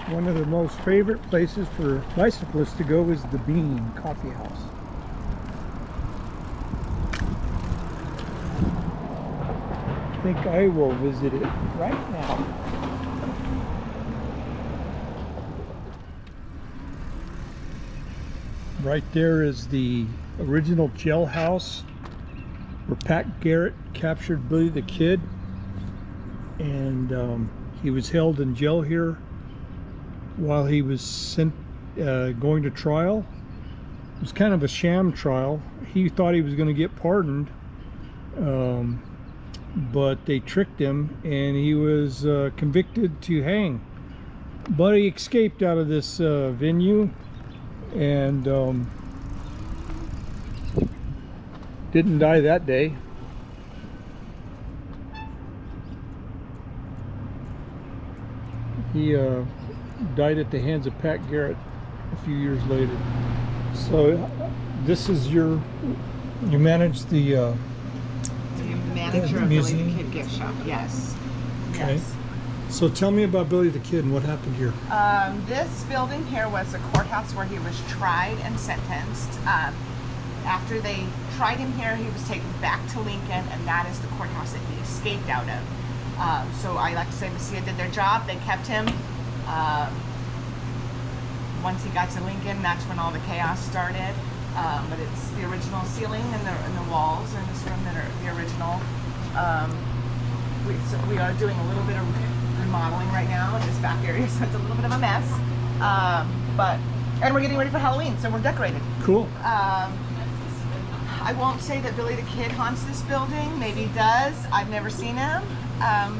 One of the most favorite places for bicyclists to go is the Bean Coffee House. I think I will visit it right now. Right there is the original jailhouse where Pat Garrett captured Billy the Kid, and he was held in jail here while he was sent going to trial. It was kind of a sham trial. He thought he was going to get pardoned, but they tricked him and he was convicted to hang. But he escaped out of this venue and didn't die that day. He died at the hands of Pat Garrett a few years later. So this is you manage the manager of museum? Billy the Kid gift shop, yes. Okay. Yes. So tell me about Billy the Kid and what happened here. This building here was a courthouse where he was tried and sentenced. After they tried him here, he was taken back to Lincoln, and that is the courthouse that he escaped out of. So I like to say Mesilla did their job. They kept him. Once he got to Lincoln, that's when all the chaos started. But it's the original ceiling and the walls in this room that are the original. We are doing a little bit of remodeling right now in this back area, so it's a little bit of a mess. And we're getting ready for Halloween, so we're decorated. Cool. I won't say that Billy the Kid haunts this building. Maybe he does. I've never seen him.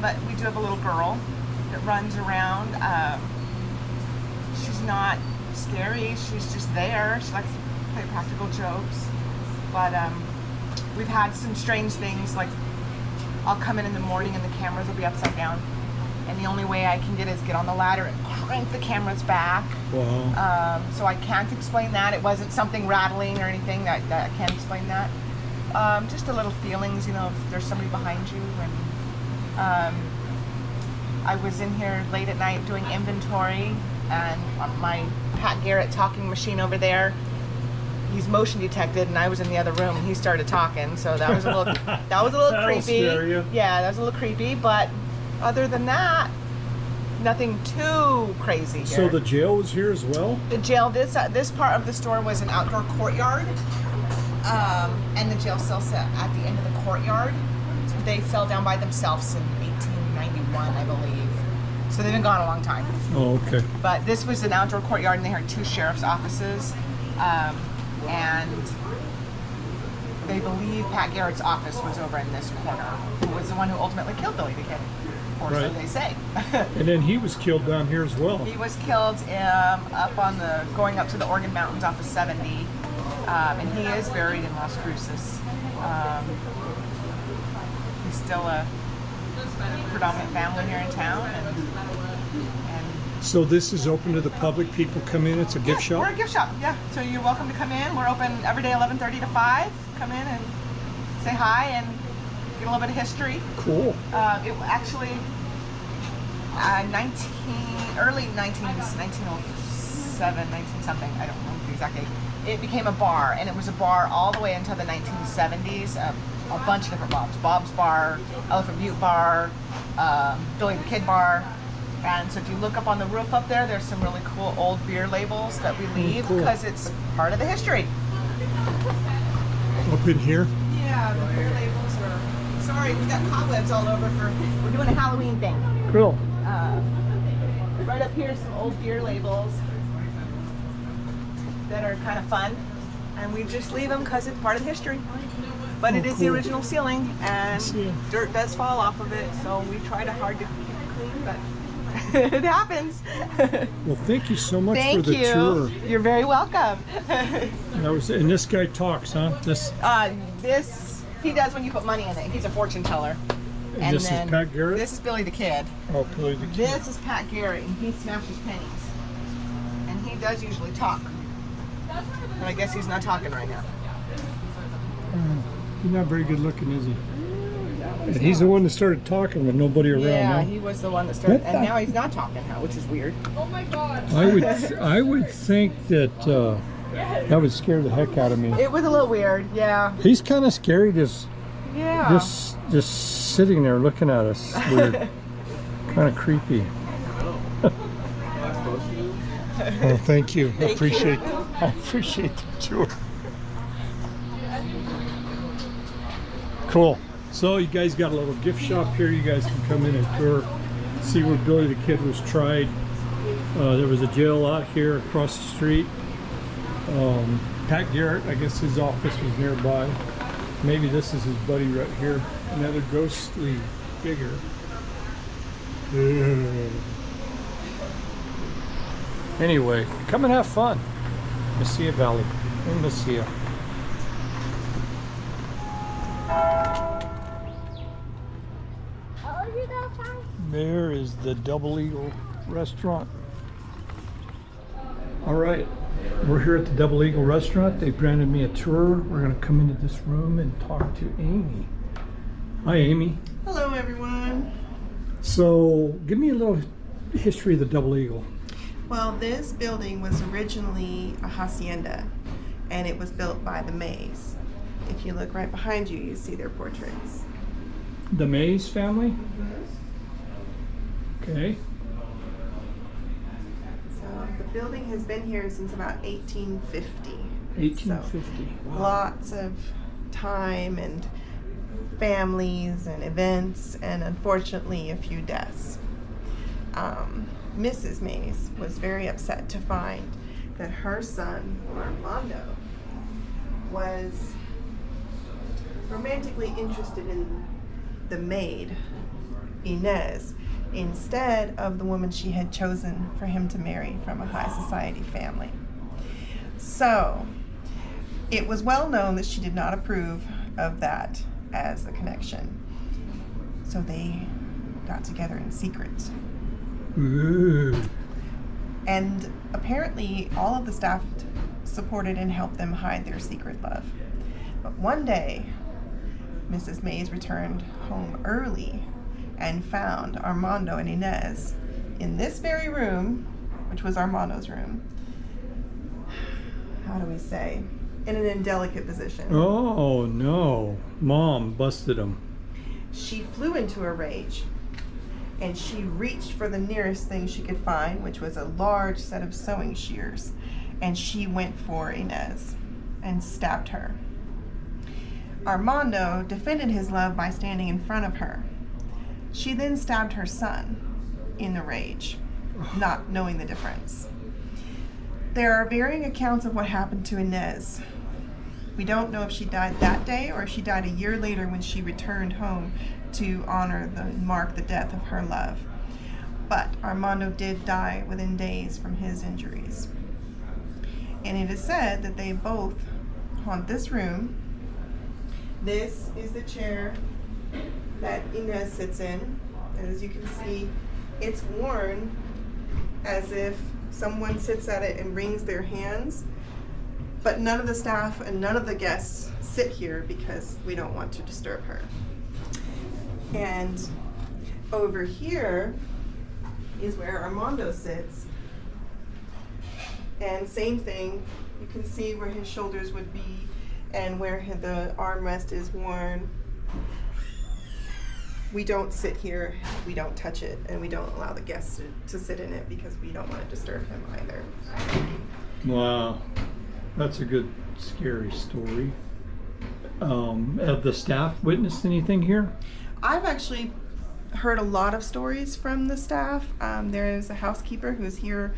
But we do have a little girl that runs around. She's not scary. She's just there. She likes to play practical jokes. But we've had some strange things, like I'll come in the morning and the cameras will be upside down. And the only way I can get on the ladder and crank the cameras back. Wow. So I can't explain that. It wasn't something rattling or anything that I can't explain that. Just a little feelings, if there's somebody behind you. And I was in here late at night doing inventory, and my Pat Garrett talking machine over there, he's motion detected, and I was in the other room and he started talking. So that was a little creepy. Scare you. Yeah, that was a little creepy, but other than that, nothing too crazy here. So the jail was here as well? The jail, this part of the store was an outdoor courtyard, and the jail cell sat at the end of the courtyard. So they fell down by themselves in 1891, I believe. So they've been gone a long time. Oh, okay. But this was an outdoor courtyard, and they had 2 sheriff's offices, and they believe Pat Garrett's office was over in this corner, who was the one who ultimately killed Billy the Kid. Or so they say. And then he was killed down here as well. He was killed going up to the Oregon Mountains off of 70, and he is buried in Las Cruces. He's still a predominant family here in town, and so this is open to the public. People come in. It's a gift shop. We're a gift shop. Yeah, so you're welcome to come in. We're open every day, 11:30 to 5. Come in and say hi and get a little bit of history. Cool. It actually, early 1907, 19 something, I don't know exactly. It became a bar, and it was a bar all the way until the 1970s. A bunch of different bars. Bob's Bar, Elephant Butte Bar, Billy the Kid Bar. And so if you look up on the roof up there, there's some really cool old beer labels that we leave because it's part of the history. Up in here? Yeah, the beer labels are... Sorry, we got cobwebs all over we're doing a Halloween thing. Cool. Right up here, some old beer labels that are kind of fun. And we just leave them because it's part of the history. But it is the original ceiling, and dirt does fall off of it, so we try hard to keep it clean, but it happens. Well, thank you so much for the tour. You're very welcome. And this guy talks, huh? This he does when you put money in it. He's a fortune teller. And this is Pat Garrett? This is Billy the Kid. Oh, Billy the Kid. This is Pat Garrett, and he smashes pennies. And he does usually talk. But I guess he's not talking right now. He's not very good looking, is he? And he's the one that started talking with nobody around. Yeah, huh? he was the one that started, What and the- now he's not talking now, which is weird. I would think that that would scare the heck out of me. It was a little weird, yeah. He's kind of scary, just Yeah. sitting there looking at us. Weird, kind of creepy. Oh, thank you. I appreciate the tour. Cool. So you guys got a little gift shop here. You guys can come in and tour, see where Billy the Kid was tried. There was a jail out here across the street. Pat Garrett, I guess his office was nearby. Maybe this is his buddy right here. Another ghostly figure. Anyway, come and have fun. Mesilla Valley in Mesilla. There is the Double Eagle restaurant. All right, we're here at the Double Eagle restaurant. They granted me a tour. We're gonna come into this room and talk to Amy. Hi, Amy. Hello, everyone. So, give me a little history of the Double Eagle. Well, this building was originally a hacienda, and it was built by the Mays. If you look right behind you, you see their portraits. The Mays family? Okay. So the building has been here since about 1850. 1850. So, Wow. lots of time and families and events, and unfortunately a few deaths. Mrs. Mays was very upset to find that her son, Armando, was romantically interested in the maid, Inez, instead of the woman she had chosen for him to marry from a high society family. So, it was well known that she did not approve of that as a connection. So they got together in secret. Ooh. And apparently all of the staff supported and helped them hide their secret love. But one day, Mrs. Mays returned home early and found Armando and Inez in this very room, which was Armando's room. How do we say? In an indelicate position. Oh no, Mom busted him. She flew into a rage and she reached for the nearest thing she could find, which was a large set of sewing shears, and she went for Inez and stabbed her. Armando defended his love by standing in front of her. She then stabbed her son in the rage, not knowing the difference. There are varying accounts of what happened to Inez. We don't know if she died that day or if she died a year later when she returned home to mark the death of her love. But Armando did die within days from his injuries. And it is said that they both haunt this room. This is the chair that Inez sits in. And as you can see, it's worn as if someone sits at it and wrings their hands. But none of the staff and none of the guests sit here because we don't want to disturb her. And over here is where Armando sits. And same thing, you can see where his shoulders would be and where the armrest is worn. We don't sit here, we don't touch it, and we don't allow the guests to sit in it because we don't want to disturb him either. Wow, that's a good scary story. Have the staff witnessed anything here? I've actually heard a lot of stories from the staff. There is a housekeeper who's here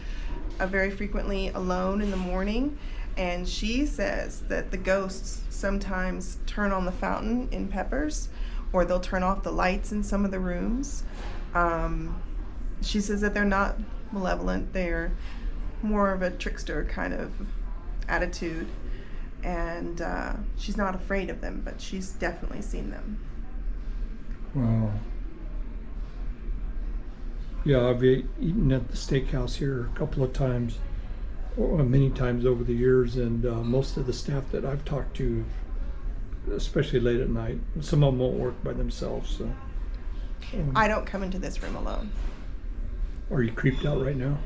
very frequently alone in the morning, and she says that the ghosts sometimes turn on the fountain in Peppers, or they'll turn off the lights in some of the rooms. She says that they're not malevolent, they're more of a trickster kind of attitude, and she's not afraid of them, but she's definitely seen them. Wow. Yeah, I've eaten at the steakhouse here a couple of times, or many times over the years, and most of the staff that I've talked to especially late at night. Some of them won't work by themselves. So, I don't come into this room alone. are you creeped out right now?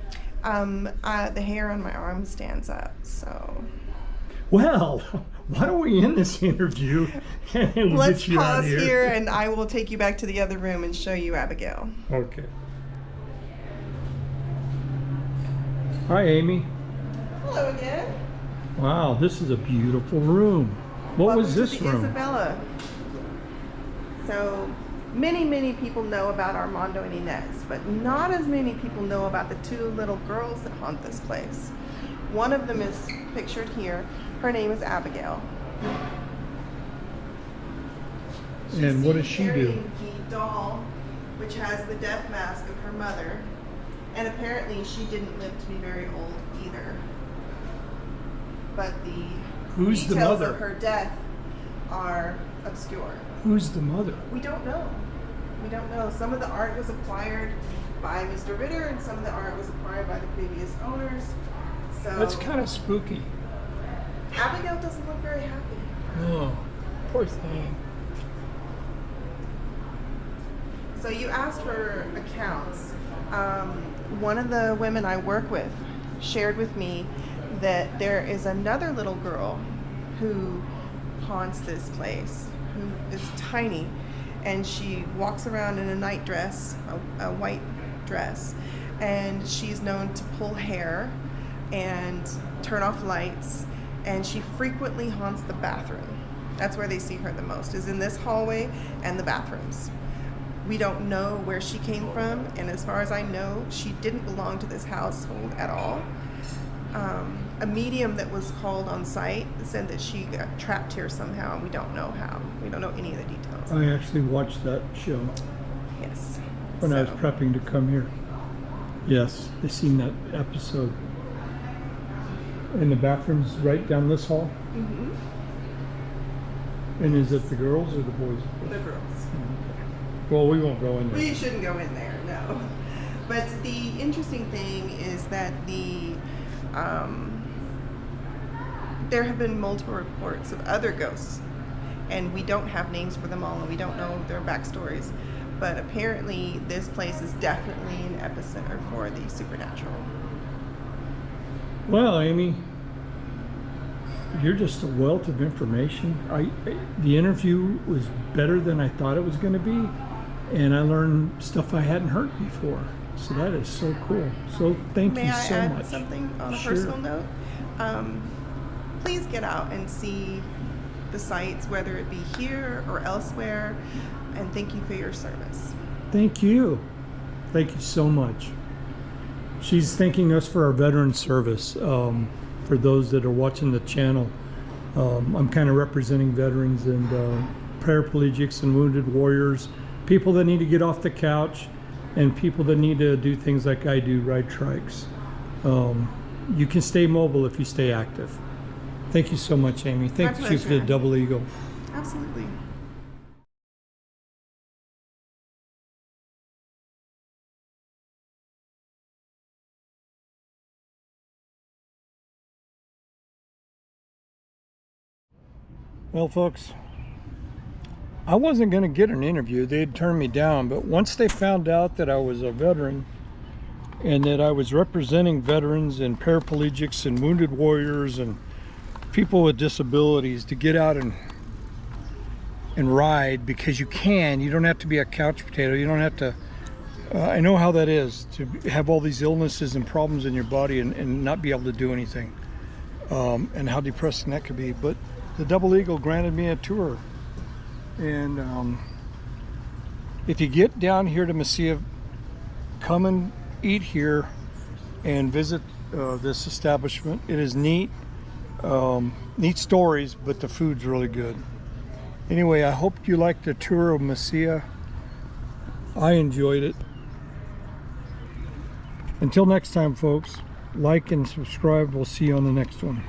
The hair on my arm stands up, so. Well, why don't we end this interview and we'll Let's get you out pause of here and I will take you back to the other room and show you Abigail. Okay. Hi, Amy. Hello again. Wow, this is a beautiful room. What Welcome was this to the room? Isabella. So many people know about Armando and Inez, but not as many people know about the two little girls that haunt this place. One of them is pictured here. Her name is Abigail. And what does she do? Carrying the doll, which has the death mask of her mother, and apparently she didn't live to be very old either. But the Who's the details mother? of her death are obscure. Who's the mother? We don't know. We don't know. Some of the art was acquired by Mr. Ritter, and some of the art was acquired by the previous owners. So That's kind of spooky. Abigail doesn't look very happy. Oh, poor thing. So you asked for accounts. One of the women I work with shared with me that there is another little girl who haunts this place, who is tiny, and she walks around in a night dress, a white dress, and she's known to pull hair and turn off lights, and she frequently haunts the bathroom. That's where they see her the most, is in this hallway and the bathrooms. We don't know where she came from, and as far as I know, she didn't belong to this household at all. A medium that was called on site said that she got trapped here somehow, and we don't know how. We don't know any of the details. I actually watched that show Yes. when I was prepping to come here. Yes, I seen that episode. And the bathroom's right down this hall? Mm-hmm. And is it the girls or the boys? The girls. Well, we won't go in there. We shouldn't go in there, no. But the interesting thing is that there have been multiple reports of other ghosts, and we don't have names for them all, and we don't know their backstories. But apparently, this place is definitely an epicenter for the supernatural. Well, Amy, you're just a wealth of information. The interview was better than I thought it was going to be, and I learned stuff I hadn't heard before. So that is so cool. So thank you so May I much. add something on a Sure. personal note? Please get out and see the sites, whether it be here or elsewhere, and thank you for your service. Thank you. Thank you so much. She's thanking us for our veteran service. For those that are watching the channel, I'm kind of representing veterans and paraplegics and wounded warriors, people that need to get off the couch, and people that need to do things like I do, ride trikes. You can stay mobile if you stay active. Thank you so much, Amy. Thank you for the pleasure. Double Eagle. Absolutely. Well, folks, I wasn't going to get an interview. They'd turned me down, but once they found out that I was a veteran and that I was representing veterans and paraplegics and wounded warriors and people with disabilities to get out and ride, because you don't have to be a couch potato. You don't have to, I know how that is, to have all these illnesses and problems in your body and not be able to do anything, and how depressing that could be. But the Double Eagle granted me a tour. And if you get down here to Mesilla, come and eat here and visit this establishment. It is neat, neat stories, but the food's really good. Anyway, I hope you liked the tour of Mesilla. I enjoyed it. Until next time, folks, like and subscribe. We'll see you on the next one.